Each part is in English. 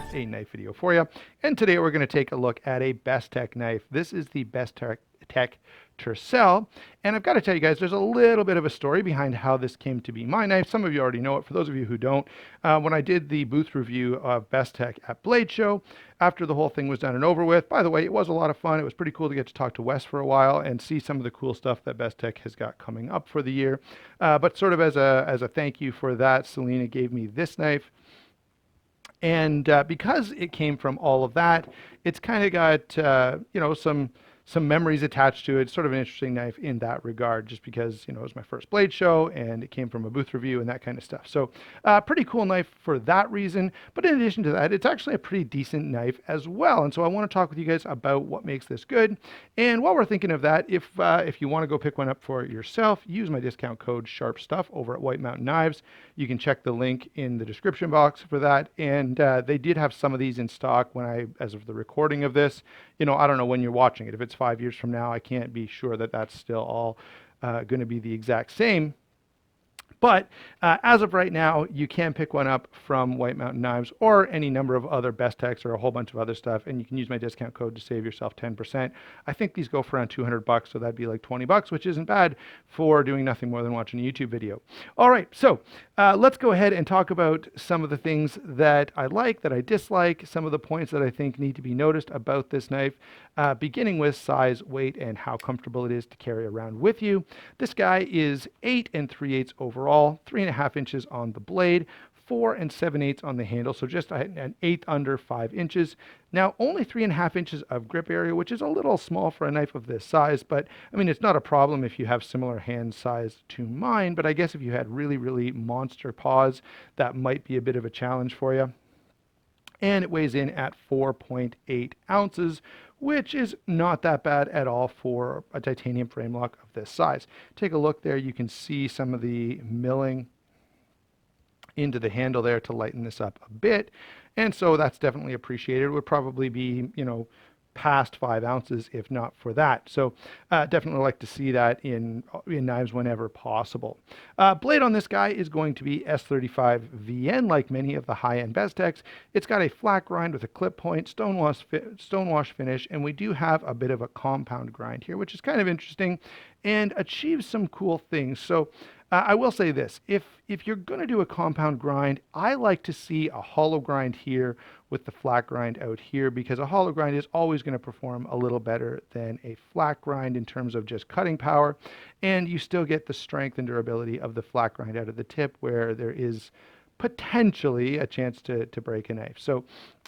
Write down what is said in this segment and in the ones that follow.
with a knife video for you. And today we're going to take a look at a Bestech knife. This is the Bestech Tercel. And I've got to tell you guys, there's a little bit of a story behind how this came to be my knife. Some of you already know it. For those of you who don't, when I did the booth review of Bestech at Blade Show, after the whole thing was done and over with, by the way, it was a lot of fun. It was pretty cool to get to talk to Wes for a while and see some of the cool stuff that Bestech has got coming up for the year. But sort of as a thank you for that, Selena gave me this knife. And because it came from all of that, it's kind of got, some memories attached to it. It's sort of an interesting knife in that regard, just because, it was my first Blade Show and it came from a booth review and that kind of stuff. So pretty cool knife for that reason. But in addition to that, it's actually a pretty decent knife as well. And so I want to talk with you guys about what makes this good. And while we're thinking of that, if you want to go pick one up for yourself, use my discount code SHARPSTUFF over at White Mountain Knives. You can check the link in the description box for that. And they did have some of these in stock as of the recording of this. I don't know when you're watching it. If it's 5 years from now, I can't be sure that that's still all going to be the exact same. But as of right now, you can pick one up from White Mountain Knives or any number of other Bestechs or a whole bunch of other stuff, and you can use my discount code to save yourself 10%. I think these go for around $200, so that'd be like $20, which isn't bad for doing nothing more than watching a YouTube video. All right, so let's go ahead and talk about some of the things that I like, that I dislike, some of the points that I think need to be noticed about this knife, beginning with size, weight, and how comfortable it is to carry around with you. This guy is 8 3/8 overall. 3.5 inches on the blade, 4 7/8 on the handle, so just an eighth under 5 inches. Now, only 3.5 inches of grip area, which is a little small for a knife of this size, but I mean, it's not a problem if you have similar hand size to mine, but I guess if you had really, really monster paws, that might be a bit of a challenge for you. And it weighs in at 4.8 ounces, which is not that bad at all for a titanium frame lock of this size. Take a look there. You can see some of the milling into the handle there to lighten this up a bit. And so that's definitely appreciated. It would probably be, past 5 ounces if not for that. So definitely like to see that in knives whenever possible. Blade on this guy is going to be S35 VN, like many of the high-end Bestechs. It's got a flat grind with a clip point, stonewash finish, and we do have a bit of a compound grind here, which is kind of interesting and achieves some cool things. So I will say this, if you're going to do a compound grind, I like to see a hollow grind here with the flat grind out here, because a hollow grind is always going to perform a little better than a flat grind in terms of just cutting power, and you still get the strength and durability of the flat grind out of the tip, where there is potentially a chance to break a knife. So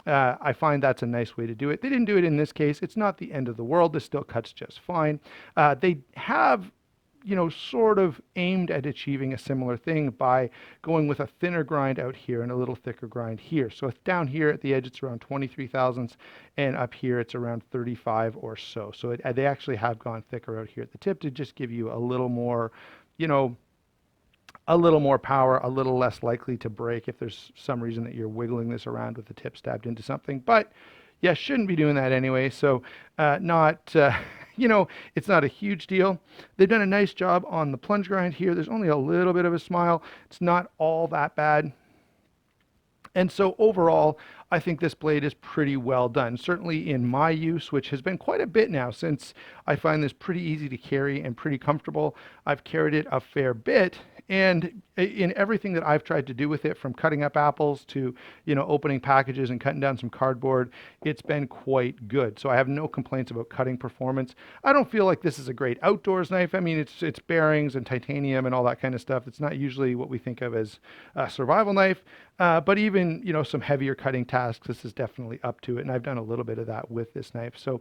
I find that's a nice way to do it. They didn't do it in this case. It's not the end of the world. This still cuts just fine. They have sort of aimed at achieving a similar thing by going with a thinner grind out here and a little thicker grind here. So down here at the edge, it's around 23 thousandths, and up here, it's around 35 or so. So they actually have gone thicker out here at the tip to just give you a little more, a little more power, a little less likely to break if there's some reason that you're wiggling this around with the tip stabbed into something. But yeah, shouldn't be doing that anyway. So it's not a huge deal. They've done a nice job on the plunge grind here. There's only a little bit of a smile. It's not all that bad. And so overall, I think this blade is pretty well done. Certainly in my use, which has been quite a bit now since I find this pretty easy to carry and pretty comfortable. I've carried it a fair bit. And in everything that I've tried to do with it, from cutting up apples to, opening packages and cutting down some cardboard, it's been quite good. So I have no complaints about cutting performance. I don't feel like this is a great outdoors knife. I mean, it's bearings and titanium and all that kind of stuff. It's not usually what we think of as a survival knife. But even, some heavier cutting tasks, this is definitely up to it. And I've done a little bit of that with this knife. So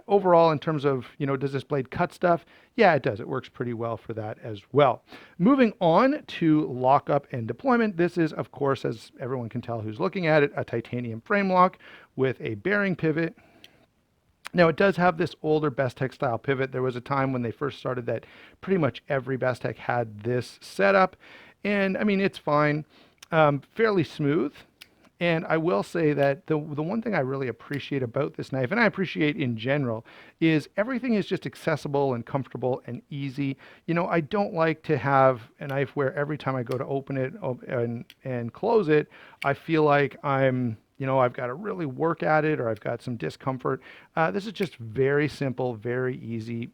overall, in terms of, does this blade cut stuff? Yeah, it does. It works pretty well for that as well. Moving on to lockup and deployment. This is, of course, as everyone can tell who's looking at it, a titanium frame lock with a bearing pivot. Now, it does have this older Bestech style pivot. There was a time when they first started that pretty much every Bestech had this setup. And I mean, it's fine, fairly smooth. And I will say that the one thing I really appreciate about this knife, and I appreciate in general, is everything is just accessible and comfortable and easy. I don't like to have a knife where every time I go to open it and close it, I feel like I'm I've got to really work at it or I've got some discomfort. This is just very simple, very easy,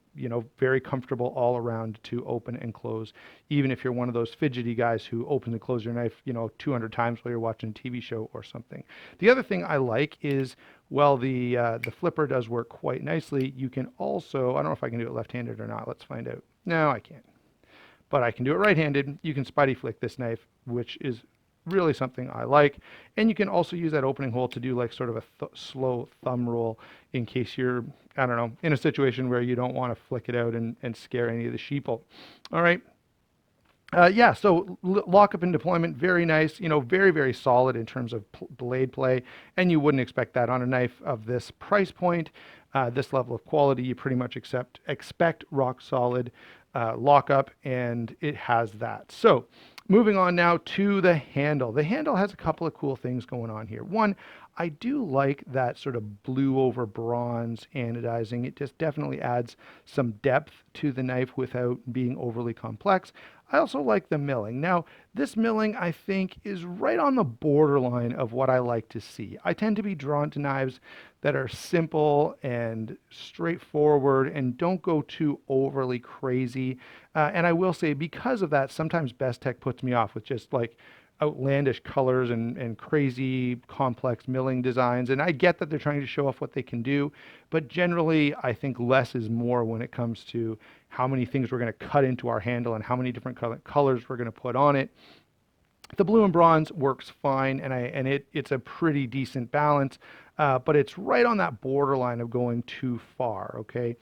very comfortable all around to open and close, even if you're one of those fidgety guys who open and close your knife, 200 times while you're watching a TV show or something. The other thing I like is, well, the flipper does work quite nicely. You can also, I don't know if I can do it left-handed or not. Let's find out. No, I can't. But I can do it right-handed. You can spidey flick this knife, which is really something I like. And you can also use that opening hole to do like sort of a slow thumb roll in case you're, I don't know, in a situation where you don't want to flick it out and scare any of the sheeple. All right. Yeah, so lockup and deployment, very nice, very, very solid in terms of blade play, and you wouldn't expect that on a knife of this price point, this level of quality. You pretty much expect rock solid lockup, and it has that. So moving on now to the handle. The handle has a couple of cool things going on here. One, I do like that sort of blue over bronze anodizing. It just definitely adds some depth to the knife without being overly complex. I also like the milling. Now, this milling, I think, is right on the borderline of what I like to see. I tend to be drawn to knives that are simple and straightforward and don't go too overly crazy. And I will say, because of that, sometimes Bestech puts me off with just like outlandish colors and crazy complex milling designs. And I get that they're trying to show off what they can do, but generally I think less is more when it comes to how many things we're going to cut into our handle and how many different colors we're going to put on it. The blue and bronze works fine, and it's a pretty decent balance, but it's right on that borderline of going too far, okay?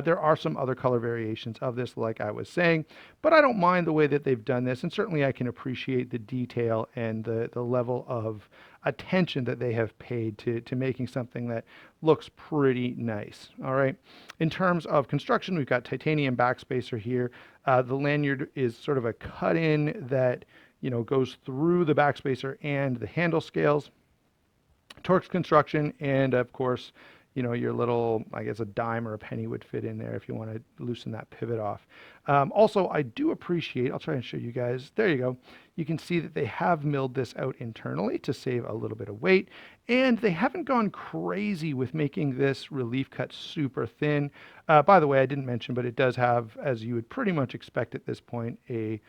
There are some other color variations of this, like I was saying, but I don't mind the way that they've done this, and certainly I can appreciate the detail and the level of attention that they have paid to making something that looks pretty nice, all right? In terms of construction, we've got titanium backspacer here. The lanyard is sort of a cut-in that goes through the backspacer and the handle scales. Torx construction, and of course, your little, I guess a dime or a penny would fit in there if you want to loosen that pivot off. Also, I do appreciate, I'll try and show you guys, there you go. You can see that they have milled this out internally to save a little bit of weight, and they haven't gone crazy with making this relief cut super thin. By the way, I didn't mention, but it does have, as you would pretty much expect at this point, a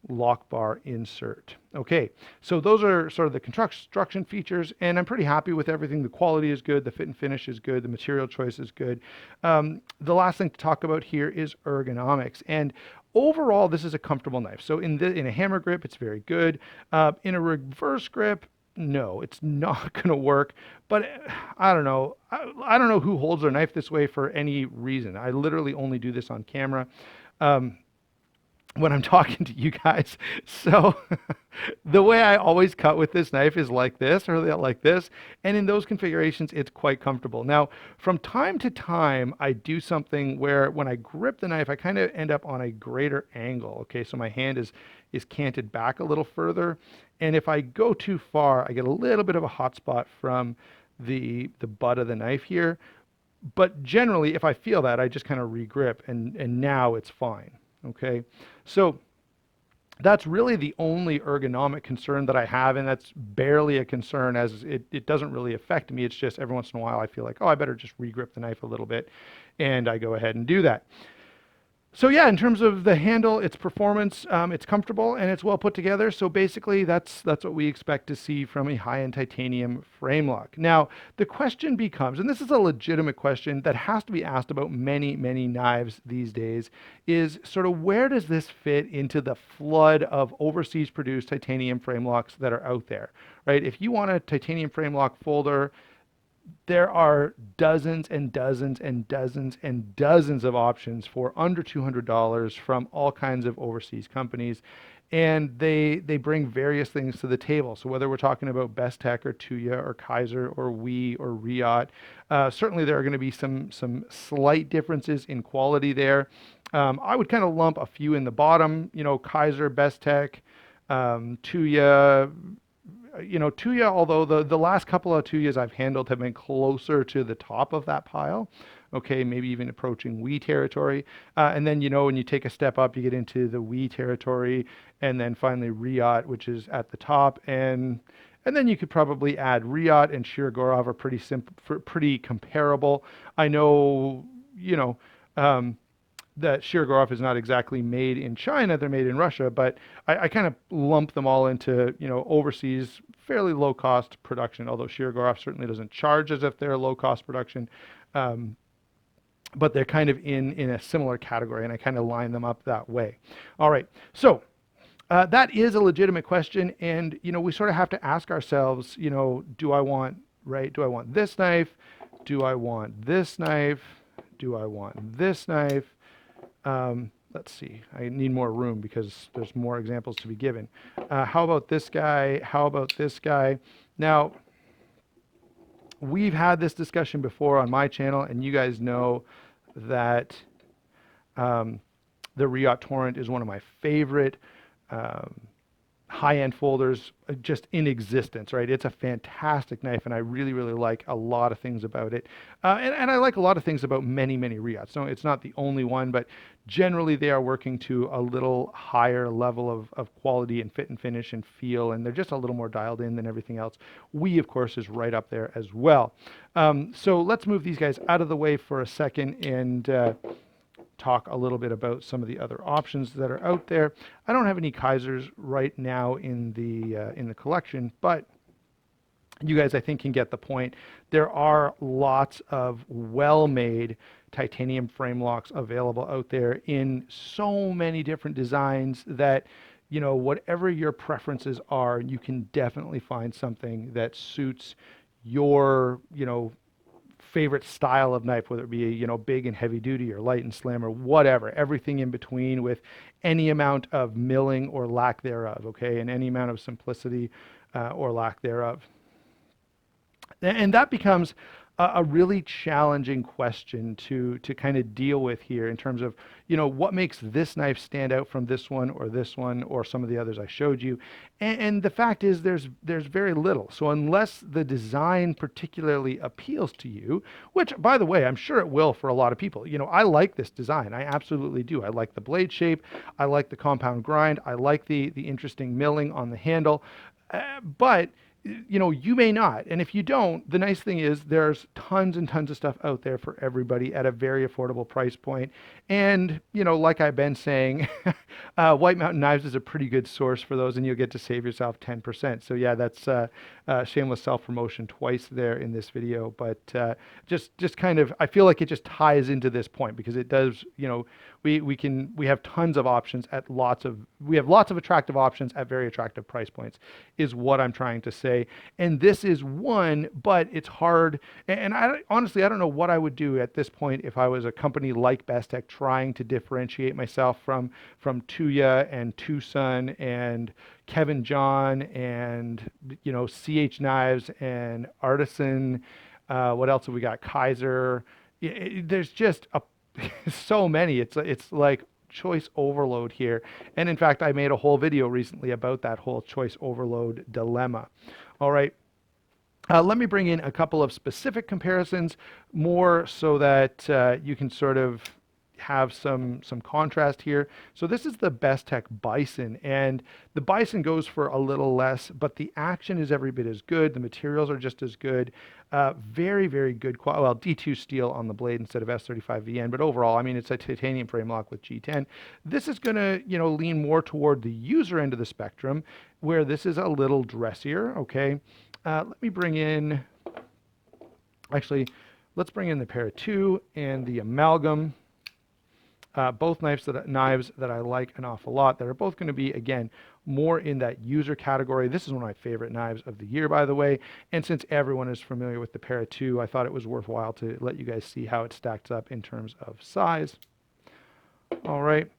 lock bar insert. Okay, so those are sort of the construction features, and I'm pretty happy with everything. The quality is good, the fit and finish is good, the material choice is good. The last thing to talk about here is ergonomics, and overall this is a comfortable knife. So in a hammer grip, it's very good. In a reverse grip, no, it's not going to work. But I don't know. I don't know who holds their knife this way for any reason. I literally only do this on camera. When I'm talking to you guys. So the way I always cut with this knife is like this or like this. And in those configurations, it's quite comfortable. Now, from time to time, I do something where when I grip the knife, I kind of end up on a greater angle. Okay, so my hand is canted back a little further. And if I go too far, I get a little bit of a hot spot from the butt of the knife here. But generally, if I feel that, I just kind of regrip, and now it's fine. Okay, so that's really the only ergonomic concern that I have, and that's barely a concern, as it doesn't really affect me. It's just every once in a while I feel like, oh, I better just regrip the knife a little bit, and I go ahead and do that. So yeah, in terms of the handle, its performance, it's comfortable and it's well put together. So basically that's what we expect to see from a high-end titanium frame lock. Now, the question becomes, and this is a legitimate question that has to be asked about many, many knives these days, is sort of where does this fit into the flood of overseas produced titanium frame locks that are out there, right? If you want a titanium frame lock folder, there are dozens and dozens and dozens and dozens of options for under $200 from all kinds of overseas companies. And they bring various things to the table. So whether we're talking about Bestech or Tuya or Kaiser or Wee or Riot, certainly there are going to be some slight differences in quality there. I would kind of lump a few in the bottom, Kaiser, Bestech, Tuya, Tuya, although the last couple of Tuyas I've handled have been closer to the top of that pile, okay, maybe even approaching Wii territory. And then, when you take a step up, you get into the Wii territory, and then finally Riot, which is at the top. And And then you could probably add Riot and Shirogorov are pretty simple, pretty comparable. I know, you know, um, that Shirogorov is not exactly made in China; they're made in Russia. But I kind of lump them all into, overseas, fairly low cost production. Although Shirogorov certainly doesn't charge as if they're a low cost production. Um, but they're kind of in a similar category, and I kind of line them up that way. All right, so that is a legitimate question, and we sort of have to ask ourselves, do I want right? Do I want this knife? Do I want this knife? Do I want this knife? Let's see. I need more room because there's more examples to be given. How about this guy? How about this guy? Now, we've had this discussion before on my channel, and you guys know that the Riot Torrent is one of my favorite um, high-end folders just in existence, right? It's a fantastic knife, and I really, really like a lot of things about it. And I like a lot of things about many, many Riots. So it's not the only one, but generally they are working to a little higher level of quality and fit and finish and feel, and they're just a little more dialed in than everything else. We, of course, is right up there as well. So let's move these guys out of the way for a second and talk a little bit about some of the other options that are out there. I don't have any Kaisers right now in the collection, but you guys, I think, can get the point. There are lots of well-made titanium frame locks available out there in so many different designs that, whatever your preferences are, you can definitely find something that suits your, favorite style of knife, whether it be big and heavy duty or light and slim or whatever, everything in between, with any amount of milling or lack thereof, okay, and any amount of simplicity or lack thereof. And that becomes a really challenging question to kind of deal with here in terms of, what makes this knife stand out from this one or some of the others I showed you. And the fact is there's very little. So unless the design particularly appeals to you, which, by the way, I'm sure it will for a lot of people. I like this design. I absolutely do. I like the blade shape. I like the compound grind. I like the interesting milling on the handle. But you may not. And if you don't, the nice thing is there's tons and tons of stuff out there for everybody at a very affordable price point. And, like I've been saying, White Mountain Knives is a pretty good source for those, and you'll get to save yourself 10%. So yeah, that's shameless self-promotion twice there in this video. But just kind of, I feel like it just ties into this point because it does, we have tons of options at lots of attractive options at very attractive price points, is what I'm trying to say. And this is one, but it's hard. And honestly, I don't know what I would do at this point if I was a company like Bestech trying to differentiate myself from Tuya and Tucson and Kevin John and, CH Knives and Artisan. What else have we got? Kaiser. There's just so many. It's like choice overload here. And in fact, I made a whole video recently about that whole choice overload dilemma. All right. Let me bring in a couple of specific comparisons, more so that you can sort of have some contrast here. So this is the Bestech Bison, and the Bison goes for a little less, but the action is every bit as good. The materials are just as good. Very, very good quality. Well, D2 steel on the blade instead of S35 VN, but overall, I mean, it's a titanium frame lock with G10. This is going to, lean more toward the user end of the spectrum, where this is a little dressier. Okay, let me bring in. Actually, let's bring in the Para 2 and the Amalgam. Both knives that I like an awful lot, that are both going to be, again, more in that user category. This is one of my favorite knives of the year, by the way. And since everyone is familiar with the Para 2, I thought it was worthwhile to let you guys see how it stacks up in terms of size. All right.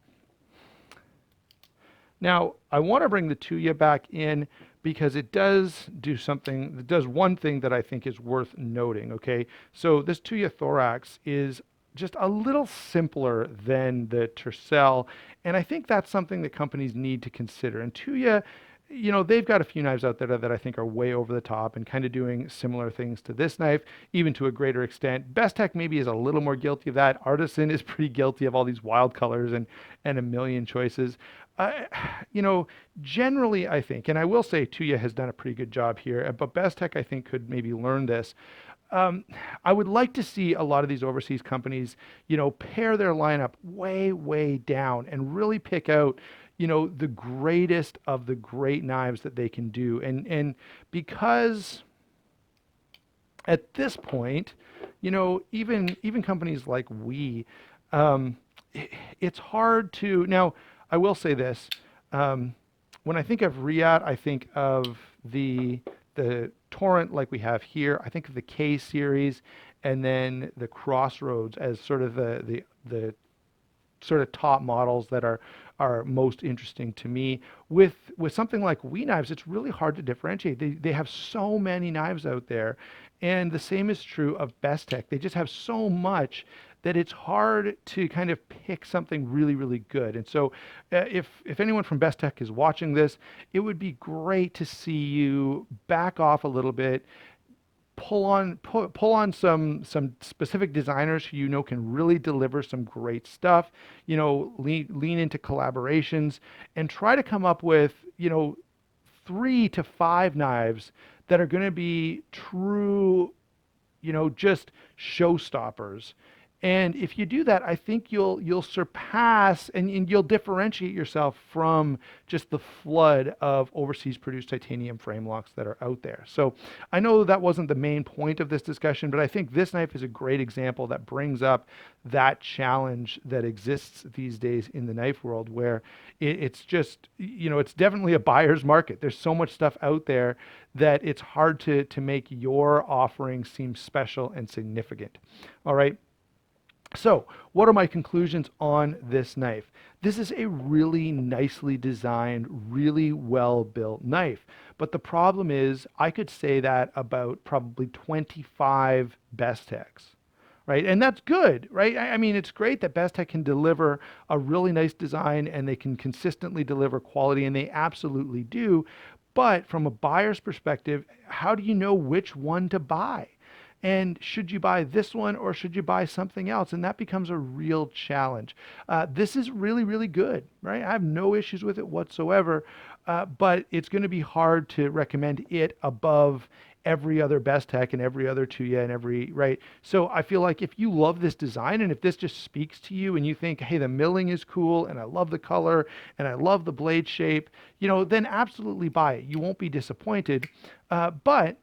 Now, I want to bring the Tuya back in because it does do something, it does one thing that I think is worth noting, okay? So this Tuya Thorax is just a little simpler than the Tercel, and I think that's something that companies need to consider. And Tuya, they've got a few knives out there that I think are way over the top and kind of doing similar things to this knife, even to a greater extent. Bestech maybe is a little more guilty of that. Artisan is pretty guilty of all these wild colors and a million choices. Uh, you know, Generally, I think, and I will say Tuya has done a pretty good job here, but Bestech, I think, could maybe learn this. um, I would like to see a lot of these overseas companies, pare their lineup way, way down and really pick out, the greatest of the great knives that they can do. And because at this point, even companies like um, it's hard to now. I will say this: when I think of Riyadh, I think of the Torrent like we have here. I think of the K series, and then the Crossroads as sort of the sort of top models that are most interesting to me. With something like We Knives, it's really hard to differentiate. They have so many knives out there, and the same is true of Bestech. They just have so much that it's hard to kind of pick something really, really good. And so, if anyone from Bestech is watching this, it would be great to see you back off a little bit, pull on some specific designers who can really deliver some great stuff. Lean into collaborations and try to come up with 3 to 5 knives that are going to be true, just showstoppers. And if you do that, I think you'll surpass and you'll differentiate yourself from just the flood of overseas produced titanium frame locks that are out there. So I know that wasn't the main point of this discussion, but I think this knife is a great example that brings up that challenge that exists these days in the knife world, where it's just, it's definitely a buyer's market. There's so much stuff out there that it's hard to make your offering seem special and significant. All right. So, what are my conclusions on this knife? This is a really nicely designed, really well built knife. But the problem is, I could say that about probably 25 Bestechs, right? And that's good, right? I mean, it's great that Bestech can deliver a really nice design and they can consistently deliver quality, and they absolutely do. But from a buyer's perspective, how do you know which one to buy? And should you buy this one or should you buy something else? And that becomes a real challenge. This is really, really good, right? I have no issues with it whatsoever, but it's going to be hard to recommend it above every other Bestech and every other Tuya and right. So I feel like if you love this design and if this just speaks to you and you think, hey, the milling is cool and I love the color and I love the blade shape, then absolutely buy it. You won't be disappointed. But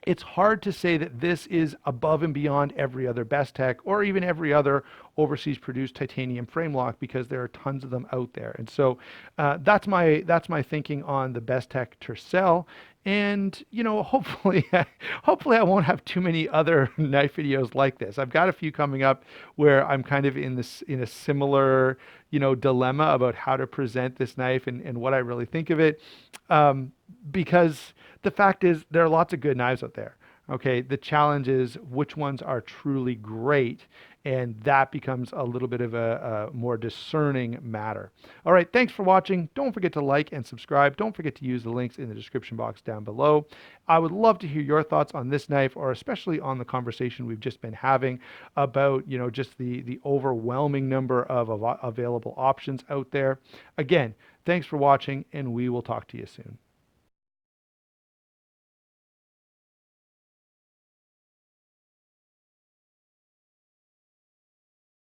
it's hard to say that this is above and beyond every other Bestech or even every other overseas produced titanium frame lock, because there are tons of them out there. And so that's my thinking on the Bestech Tercel. And hopefully hopefully I won't have too many other knife videos like this. I've got a few coming up where I'm kind of in a similar dilemma about how to present this knife and what I really think of it. Because the fact is, there are lots of good knives out there. Okay, the challenge is which ones are truly great, and that becomes a little bit of a more discerning matter. All right, thanks for watching. Don't forget to like and subscribe. Don't forget to use the links in the description box down below. I would love to hear your thoughts on this knife, or especially on the conversation we've just been having about just the overwhelming number of available options out there. Again, thanks for watching, and we will talk to you soon.